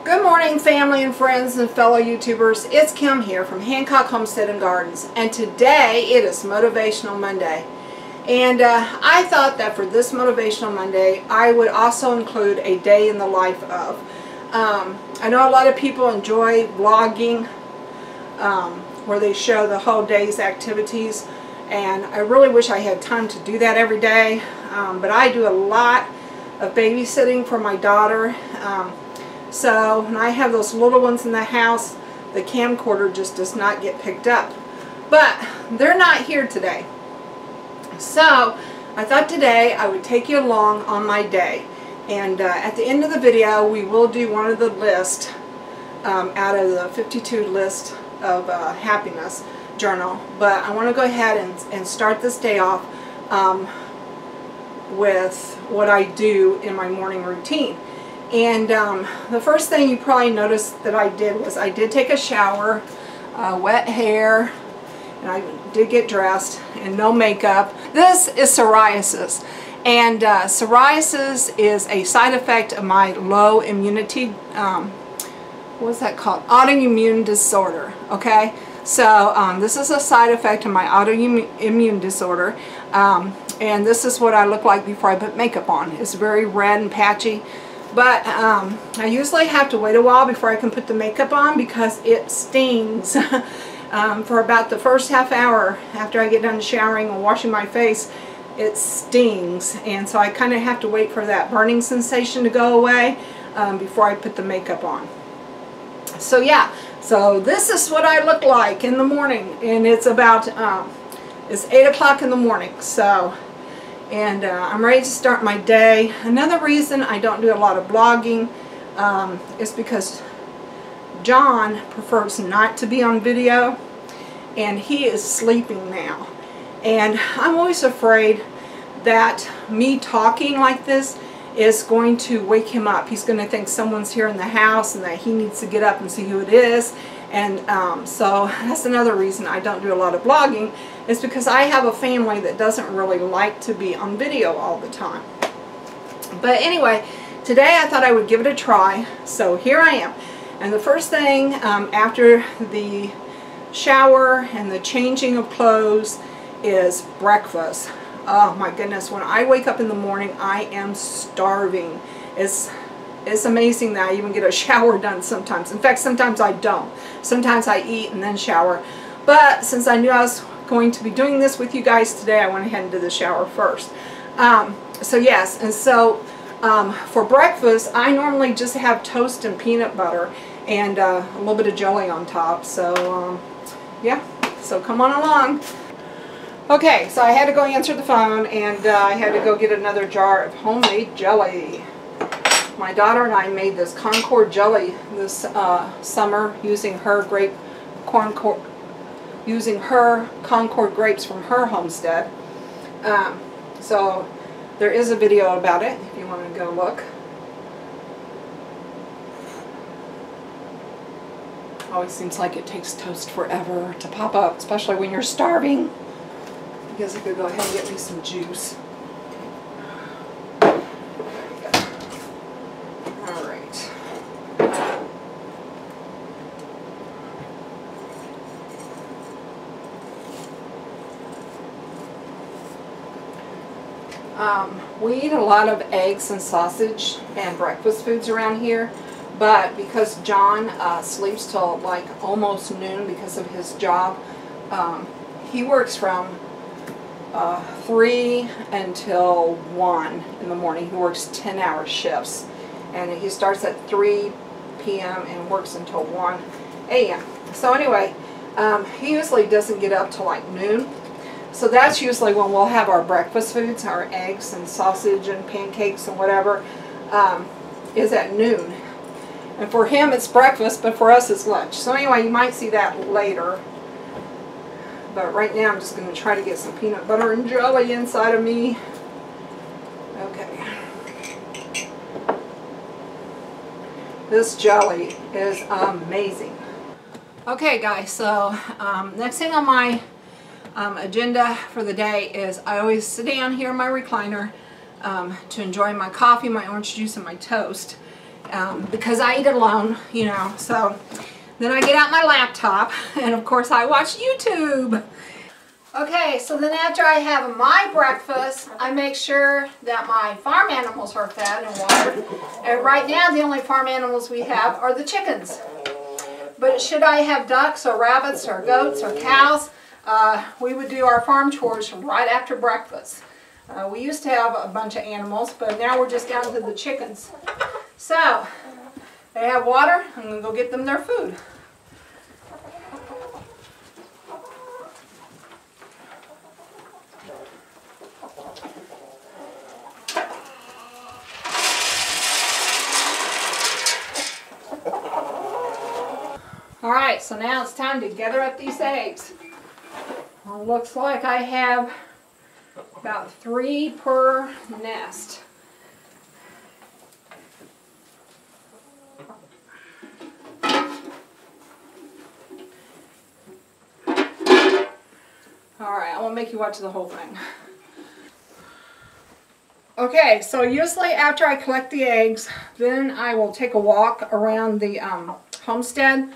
Good morning, family and friends and fellow YouTubers. It's Kim here from Hancock Homestead and Gardens, and today it is Motivational Monday. And I thought that for this Motivational Monday I would also include a day in the life of. I know a lot of people enjoy vlogging where they show the whole day's activities, and I really wish I had time to do that every day, but I do a lot of babysitting for my daughter. So when I have those little ones in the house, the camcorder just does not get picked up. But they're not here today. So I thought today I would take you along on my day. And at the end of the video, we will do one of the list out of the 52 list of happiness journal. But I want to go ahead and start this day off with what I do in my morning routine. And the first thing you probably noticed that I did was I did take a shower, wet hair, and I did get dressed, and no makeup. This is psoriasis, and psoriasis is a side effect of my low immunity, what's that called? Autoimmune disorder, okay? So this is a side effect of my autoimmune disorder, and this is what I look like before I put makeup on. It's very red and patchy. But I usually have to wait a while before I can put the makeup on because it stings. For about the first half hour after I get done showering and washing my face, it stings. And so I kind of have to wait for that burning sensation to go away before I put the makeup on. So yeah, so this is what I look like in the morning. And it's about, it's 8 o'clock in the morning. So. And I'm ready to start my day. Another reason I don't do a lot of blogging is because John prefers not to be on video, and he is sleeping now. And I'm always afraid that me talking like this is going to wake him up. He's going to think someone's here in the house and that he needs to get up and see who it is. And so that's another reason I don't do a lot of blogging, is because I have a family that doesn't really like to be on video all the time. But anyway, today I thought I would give it a try, so here I am. And the first thing after the shower and the changing of clothes is breakfast. Oh my goodness, when I wake up in the morning I am starving. It's amazing that I even get a shower done sometimes. In fact, sometimes I don't. Sometimes I eat and then shower. But since I knew I was going to be doing this with you guys today, I went ahead and did the shower first. So yes, and so for breakfast, I normally just have toast and peanut butter and a little bit of jelly on top. So yeah, so come on along. Okay, so I had to go answer the phone, and I had to go get another jar of homemade jelly. My daughter and I made this Concord jelly this summer using her Concord grapes from her homestead. So there is a video about it if you want to go look. Always seems like it takes toast forever to pop up, especially when you're starving. I guess I could go ahead and get me some juice. We eat a lot of eggs and sausage and breakfast foods around here, but because John sleeps till like almost noon because of his job, he works from 3 until 1 in the morning. He works 10-hour shifts, and he starts at 3 p.m. and works until 1 a.m. So anyway, he usually doesn't get up till like noon. So that's usually when we'll have our breakfast foods, our eggs and sausage and pancakes and whatever, is at noon. And for him it's breakfast, but for us it's lunch. So anyway, you might see that later. But right now I'm just going to try to get some peanut butter and jelly inside of me. Okay. This jelly is amazing. Okay guys, so next thing on my agenda for the day is I always sit down here in my recliner to enjoy my coffee, my orange juice, and my toast. because I eat alone, you know. So then I get out my laptop and of course I watch YouTube. Okay, so then after I have my breakfast, I make sure that my farm animals are fed and watered. And right now the only farm animals we have are the chickens. But should I have ducks or rabbits or goats or cows, we would do our farm chores right after breakfast. We used to have a bunch of animals, but now we're just down to the chickens. So, they have water, I'm going to go get them their food. Alright, so now it's time to gather up these eggs. Well, it looks like I have about 3 per nest. Alright, I won't make you watch the whole thing. Okay, so usually after I collect the eggs, then I will take a walk around the homestead.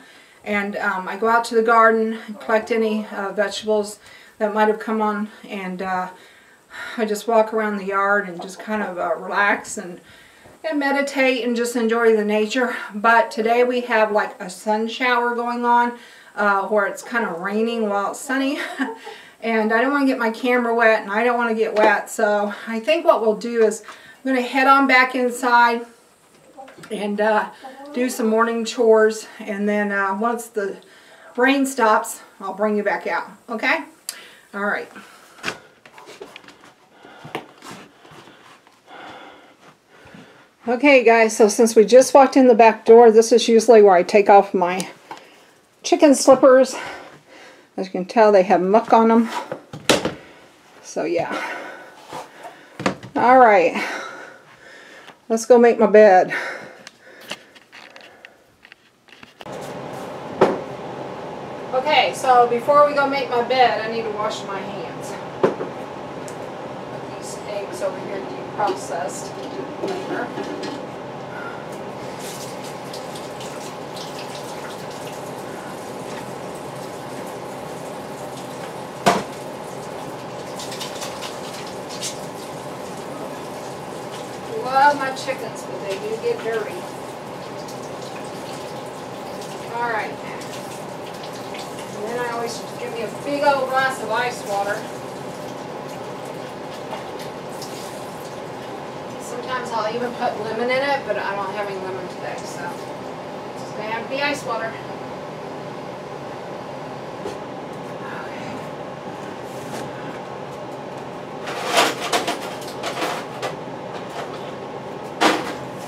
And I go out to the garden and collect any vegetables that might have come on, and I just walk around the yard and just kind of relax and meditate and just enjoy the nature. But today we have like a sun shower going on where it's kind of raining while it's sunny. And I don't want to get my camera wet and I don't want to get wet. So I think what we'll do is I'm going to head on back inside and do some morning chores, and then once the rain stops, I'll bring you back out. Okay? Alright. Okay guys, so since we just walked in the back door, this is usually where I take off my chicken slippers. As you can tell, they have muck on them. So yeah. Alright. Let's go make my bed. Okay, so before we go make my bed, I need to wash my hands. Put these eggs over here to be processed later. Love my chickens, but they do get dirty. Alright. And then I always give me a big old glass of ice water. Sometimes I'll even put lemon in it, but I don't have any lemon today, so it's just going to have to be ice water.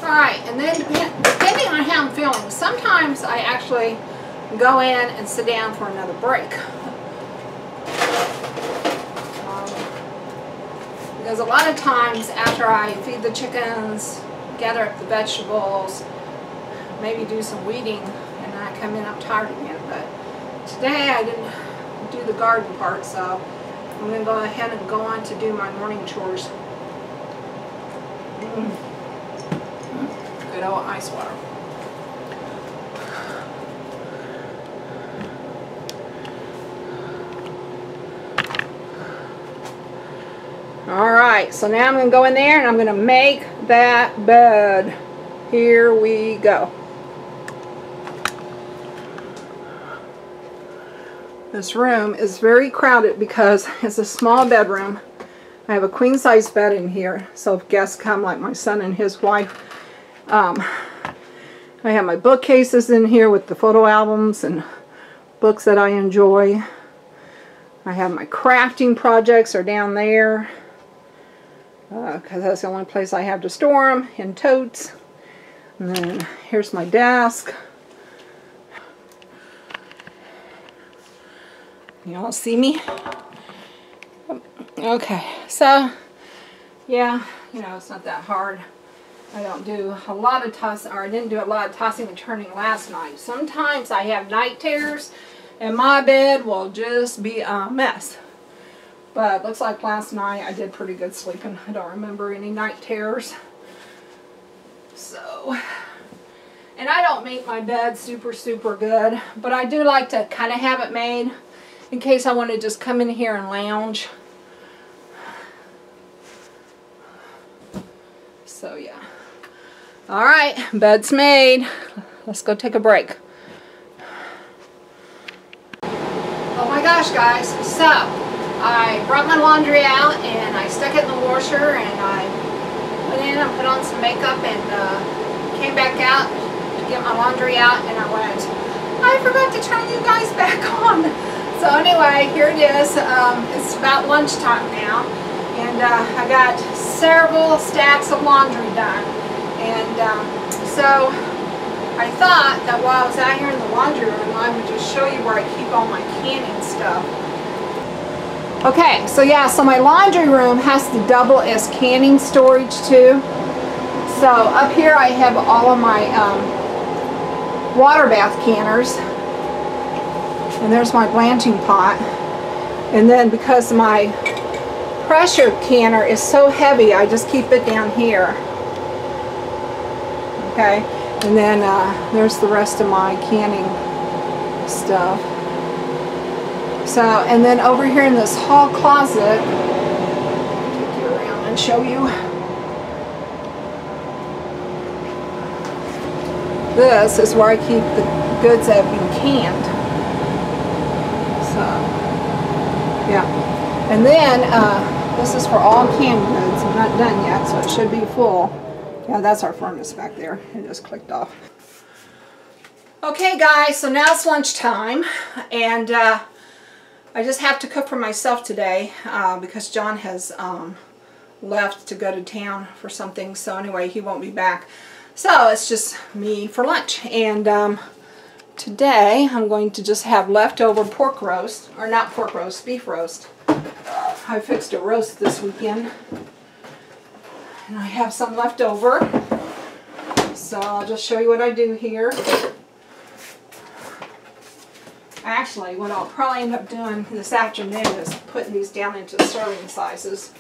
Alright, and then depending on how I'm feeling, sometimes I actually go in and sit down for another break. Because a lot of times after I feed the chickens, gather up the vegetables, maybe do some weeding, and then I come in, I'm tired again. But today I didn't do the garden part, so I'm going to go ahead and go on to do my morning chores. Good old ice water. Alright, so now I'm going to go in there and I'm going to make that bed. Here we go. This room is very crowded because it's a small bedroom. I have a queen size bed in here, so if guests come like my son and his wife, I have my bookcases in here with the photo albums and books that I enjoy. I have my crafting projects are down there because that's the only place I have to store them, in totes. And then here's my desk. Y'all see me? Okay, so yeah, you know, it's not that hard. I don't do a lot of tossing, or I didn't do a lot of tossing and turning last night. Sometimes I have night terrors and my bed will just be a mess. But it looks like last night I did pretty good sleeping. I don't remember any night terrors. So, don't make my bed super good, but I do like to kind of have it made in case I want to just come in here and lounge. So yeah. Alright, bed's made. Let's go take a break. Oh my gosh, guys. So, I brought my laundry out and I stuck it in the washer, and I went in and put on some makeup and came back out to get my laundry out, and I went, I forgot to turn you guys back on. So anyway, here it is. It's about lunchtime now, and I got several stacks of laundry done. And so I thought that while I was out here in the laundry room, I would just show you where I keep all my canning stuff. Okay, so yeah, so my laundry room has to double as canning storage too. So up here I have all of my water bath canners. And there's my blanching pot. And then because my pressure canner is so heavy, I just keep it down here. Okay, and then there's the rest of my canning stuff. So, and then over here in this hall closet, I'll take you around and show you. This is where I keep the goods that have been canned. So, yeah. And then this is for all canned goods. I'm not done yet, so it should be full. Yeah, that's our furnace back there. It just clicked off. Okay, guys, so now it's lunchtime, and I just have to cook for myself today because John has left to go to town for something. So anyway, he won't be back. So it's just me for lunch. And today I'm going to just have leftover pork roast, or not pork roast, beef roast. I fixed a roast this weekend, and I have some left over. So I'll just show you what I do here. Actually, what I'll probably end up doing this afternoon is putting these down into serving sizes.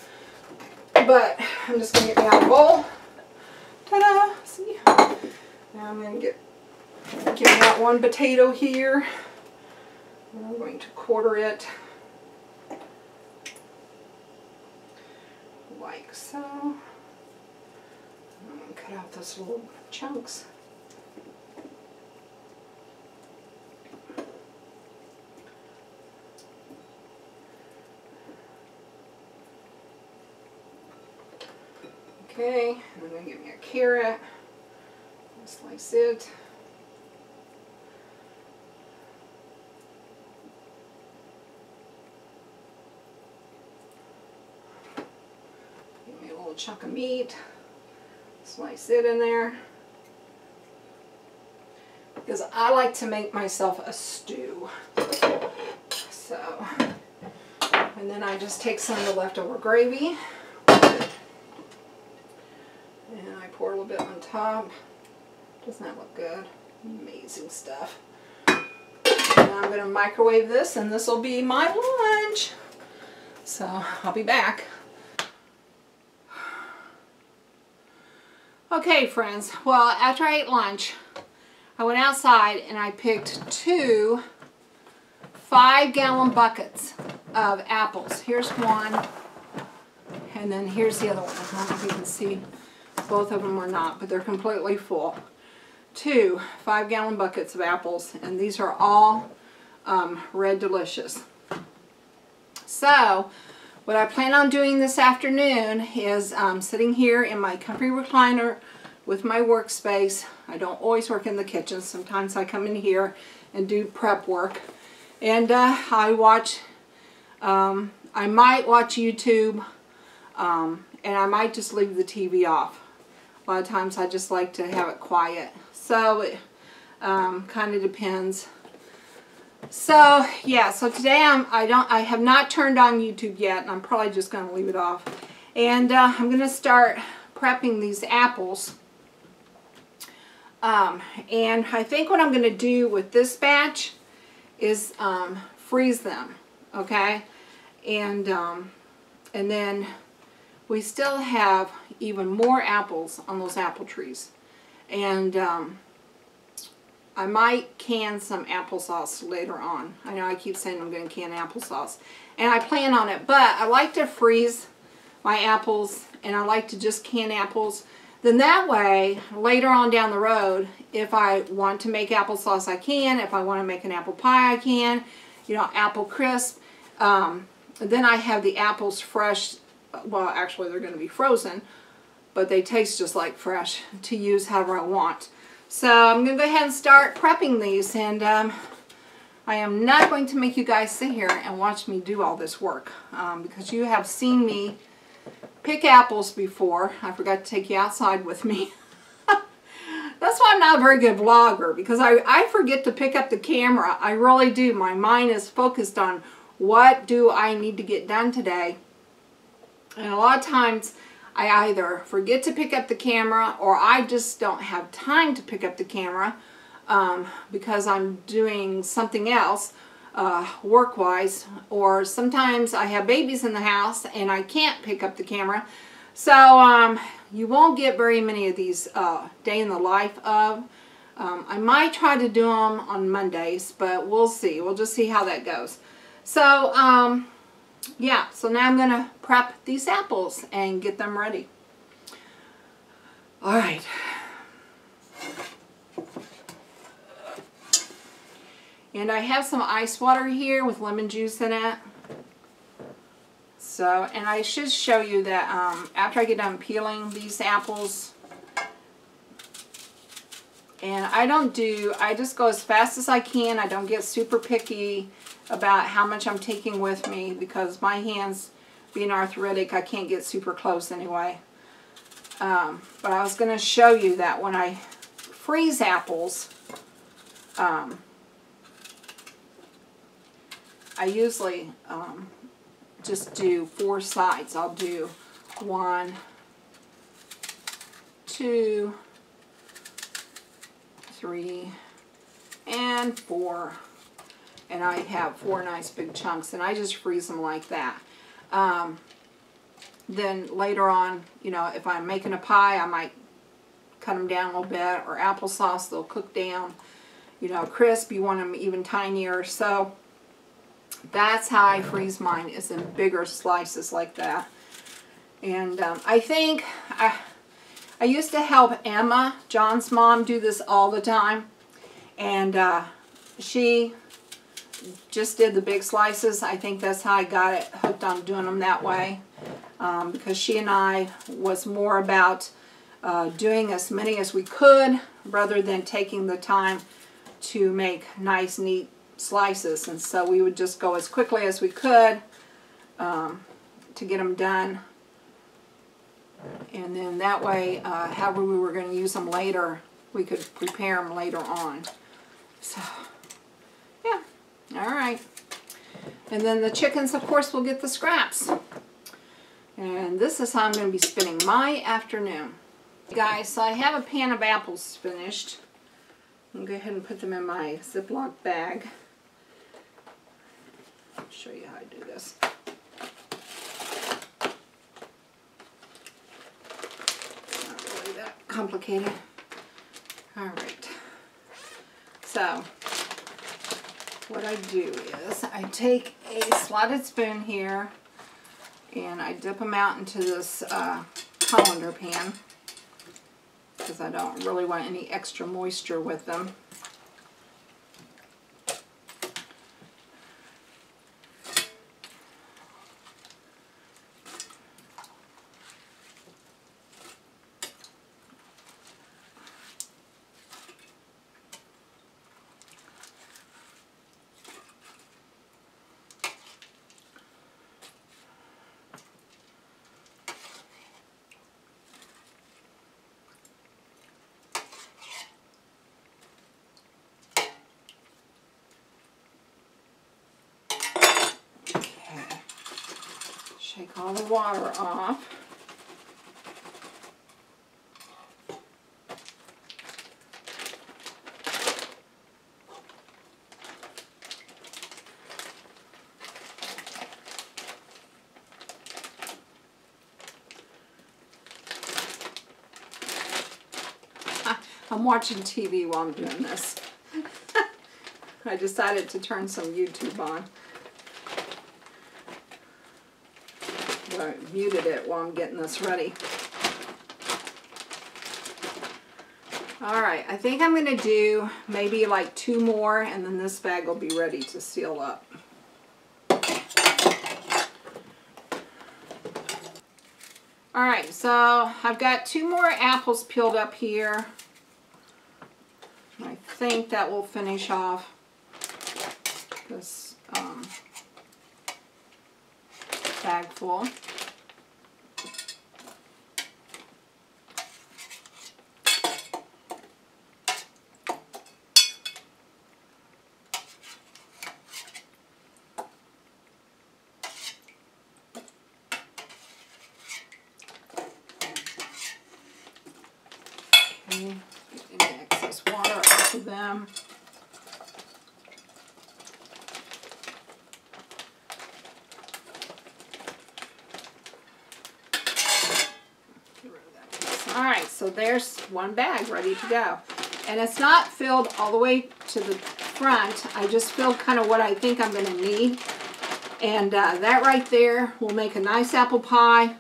But I'm just going to get me out a bowl. Ta-da! See? Now I'm going to get me out one potato here. And I'm going to quarter it like so. I'm going to cut out those little chunks. Okay, and I'm going to get me a carrot, slice it. Get me a little chunk of meat, slice it in there. Because I like to make myself a stew. So, and then I just take some of the leftover gravy. And I pour a little bit on top. Doesn't that look good? Amazing stuff. And I'm going to microwave this, and this will be my lunch. So I'll be back. Okay, friends. Well, after I ate lunch, I went outside and I picked 2 5-gallon buckets of apples. Here's one, and then here's the other one. I don't know if you can see both of them or not, but they're completely full. 2 5-gallon buckets of apples, and these are all Red Delicious. So what I plan on doing this afternoon is sitting here in my comfy recliner with my workspace. I don't always work in the kitchen. Sometimes I come in here and do prep work, and I might watch YouTube, and I might just leave the TV off. A lot of times I just like to have it quiet. So it kind of depends. So yeah, so today I have not turned on YouTube yet, and I'm probably just going to leave it off. And I'm going to start prepping these apples. And I think what I'm going to do with this batch is freeze them, okay? And then we still have even more apples on those apple trees. And I might can some applesauce later on. I know I keep saying I'm going to can applesauce. And I plan on it. But I like to freeze my apples. And I like to just can apples. Then that way, later on down the road, if I want to make applesauce, I can. If I want to make an apple pie, I can. You know, apple crisp. Then I have the apples fresh. Well, actually, they're going to be frozen. But they taste just like fresh to use however I want. So I'm going to go ahead and start prepping these, and I am not going to make you guys sit here and watch me do all this work because you have seen me pick apples before. I forgot to take you outside with me. That's why I'm not a very good vlogger, because I forget to pick up the camera. I really do. My mind is focused on what do I need to get done today. And a lot of times I either forget to pick up the camera or I just don't have time to pick up the camera because I'm doing something else work-wise, or sometimes I have babies in the house and I can't pick up the camera. So you won't get very many of these day in the life of. I might try to do them on Mondays, but we'll see. We'll just see how that goes. So yeah, so now I'm going to prep these apples and get them ready. All right. And I have some ice water here with lemon juice in it. So, and I should show you that after I get done peeling these apples, and I just go as fast as I can. I don't get super picky about how much I'm taking with me because my hands, being arthritic, I can't get super close anyway. But I was going to show you that when I freeze apples, I usually just do 4 sides. I'll do 1, 2, 3, and 4. And I have 4 nice big chunks, and I just freeze them like that. Then later on, you know, if I'm making a pie, I might cut them down a little bit, or applesauce, they'll cook down. You know, crisp, you want them even tinier. So that's how I freeze mine, is in bigger slices like that. And I think I used to help Emma, John's mom, do this all the time. And she just did the big slices. I think that's how I got it hooked on doing them that way. Because she and I was more about doing as many as we could rather than taking the time to make nice, neat slices. And so we would just go as quickly as we could to get them done. And then that way, however we were going to use them later, we could prepare them later on. So, yeah. All right. And then the chickens, of course, will get the scraps. And this is how I'm going to be spending my afternoon. Guys, so I have a pan of apples finished. I'm going to go ahead and put them in my Ziploc bag. I'll show you how I do this. Not really that complicated. All right. So what I do is I take a slotted spoon here and I dip them out into this colander pan because I don't really want any extra moisture with them. Shake all the water off. I'm watching TV while I'm doing this. I decided to turn some YouTube on. But I muted it while I'm getting this ready. Alright, I think I'm going to do maybe like 2 more, and then this bag will be ready to seal up. Alright, so I've got 2 more apples peeled up here. I think that will finish off this bag full. Okay, get any excess water off of them. Alright, so there's 1 bag ready to go. And it's not filled all the way to the front. I just filled kind of what I think I'm going to need. And that right there will make a nice apple pie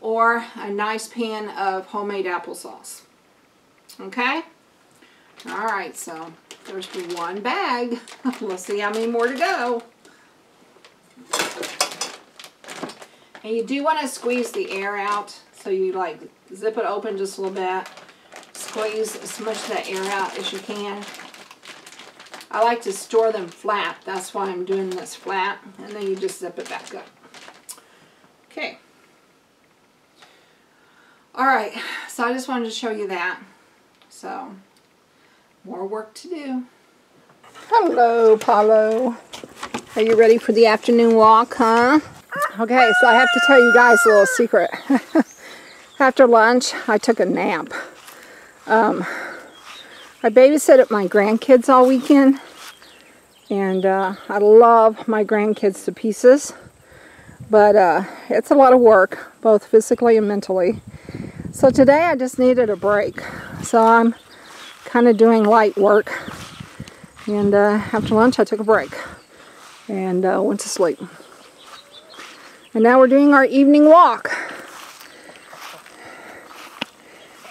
or a nice pan of homemade applesauce. Okay? Alright, so there's 1 bag. We'll see how many more to go. And you do want to squeeze the air out. So you like zip it open just a little bit. Squeeze as much of that air out as you can. I like to store them flat. That's why I'm doing this flat. And then you just zip it back up. Okay. Alright, so I just wanted to show you that. So, more work to do. Hello, Paulo. Are you ready for the afternoon walk, huh? Okay, so I have to tell you guys a little secret. After lunch, I took a nap. I babysat my grandkids all weekend. And I love my grandkids to pieces. But it's a lot of work, both physically and mentally. So today I just needed a break. So I'm kind of doing light work. And after lunch I took a break. And went to sleep. And now we're doing our evening walk.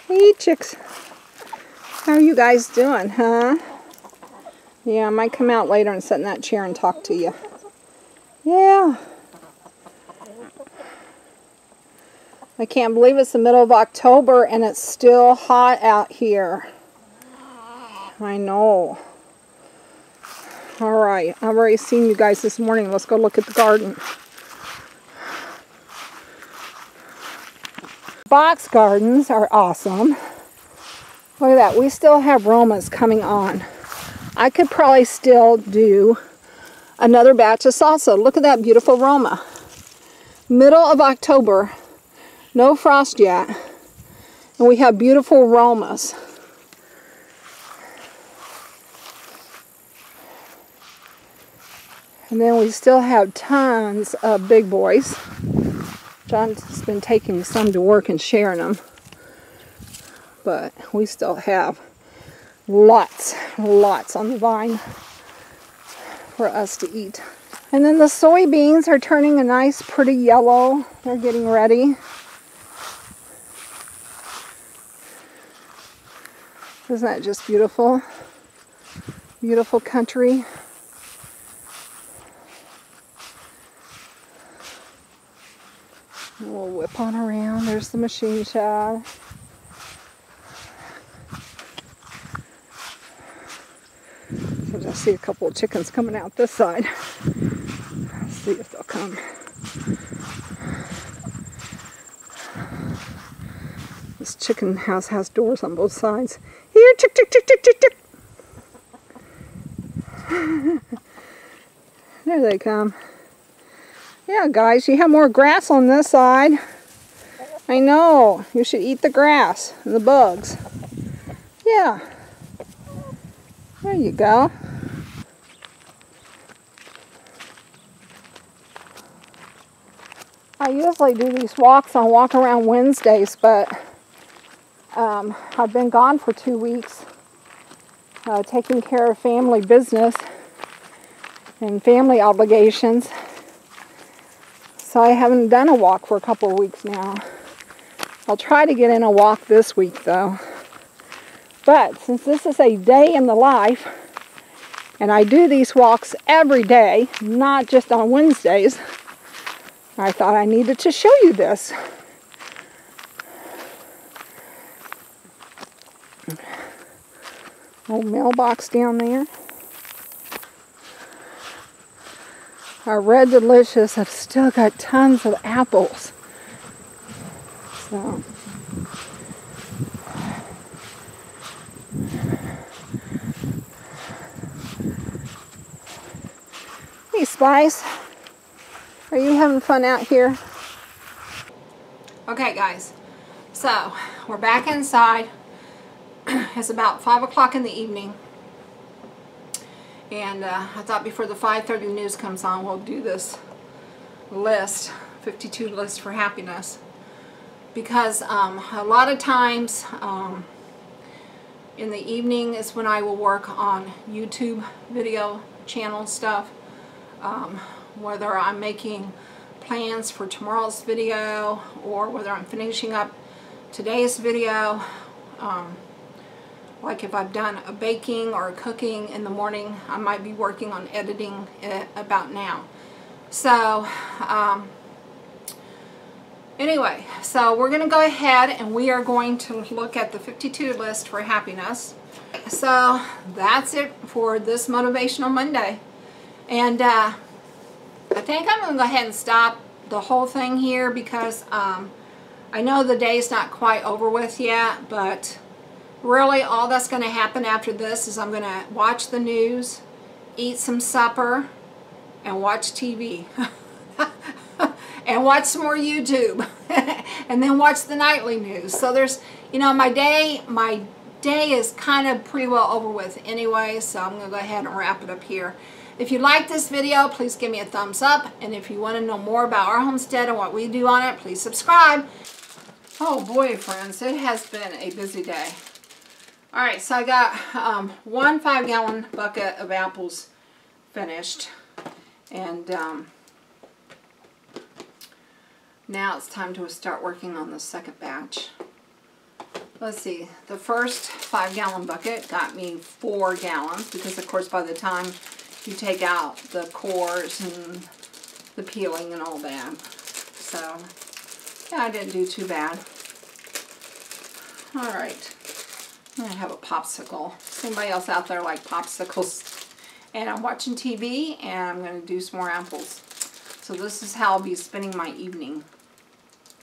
Hey chicks. How are you guys doing, huh? Yeah, I might come out later and sit in that chair and talk to you. Yeah. I can't believe it's the middle of October and it's still hot out here. I know. Alright, I've already seen you guys this morning. Let's go look at the garden. Box gardens are awesome. Look at that. We still have Romas coming on. I could probably still do another batch of salsa. Look at that beautiful Roma. Middle of October. No frost yet. And we have beautiful Romas. And then we still have tons of big boys. John's been taking some to work and sharing them. But we still have lots on the vine for us to eat. And then the soybeans are turning a nice pretty yellow. They're getting ready. Isn't that just beautiful? Beautiful country. And we'll whip on around. There's the machine shop. I see a couple of chickens coming out this side. Let's see if they'll come. This chicken house has doors on both sides. Here, chick, chick, chick, chick, chick, chick. There they come. Yeah, guys, you have more grass on this side. I know. You should eat the grass and the bugs. Yeah. There you go. I usually do these walks on Walk Around Wednesdays, but I've been gone for 2 weeks taking care of family business. and family obligations. So I haven't done a walk for a couple of weeks now. I'll try to get in a walk this week though. But since this is a day in the life, and I do these walks every day, not just on Wednesdays, I thought I needed to show you this. Old mailbox down there. Our Red Delicious have still got tons of apples. So hey Spice, are you having fun out here? Okay guys, so we're back inside. It's about 5 o'clock in the evening, and I thought before the 5:30 news comes on we'll do this list, 52 list for happiness, because a lot of times in the evening is when I will work on YouTube video channel stuff, whether I'm making plans for tomorrow's video or whether I'm finishing up today's video. Like if I've done a baking or a cooking in the morning, I might be working on editing it about now. So anyway, so we're going to go ahead and we are going to look at the 52 list for happiness. So that's it for this Motivational Monday. And I think I'm going to go ahead and stop the whole thing here because I know the day's not quite over with yet, but really all that's going to happen after this is I'm going to watch the news, eat some supper, and watch TV. And watch some more YouTube. And then watch the nightly news. So there's, you know, my day is kind of pretty well over with anyway, so I'm going to go ahead and wrap it up here. If you like this video, please give me a thumbs up. And if you want to know more about our homestead and what we do on it, please subscribe. Oh boy, friends, it has been a busy day. Alright, so I got one 5-gallon bucket of apples finished. And now it's time to start working on the second batch. Let's see, the first 5-gallon bucket got me 4 gallons because of course by the time you take out the cores and the peeling and all that. So yeah, I didn't do too bad. Alright. I have a popsicle. Does anybody else out there like popsicles? And I'm watching TV and I'm going to do some more apples. So this is how I'll be spending my evening.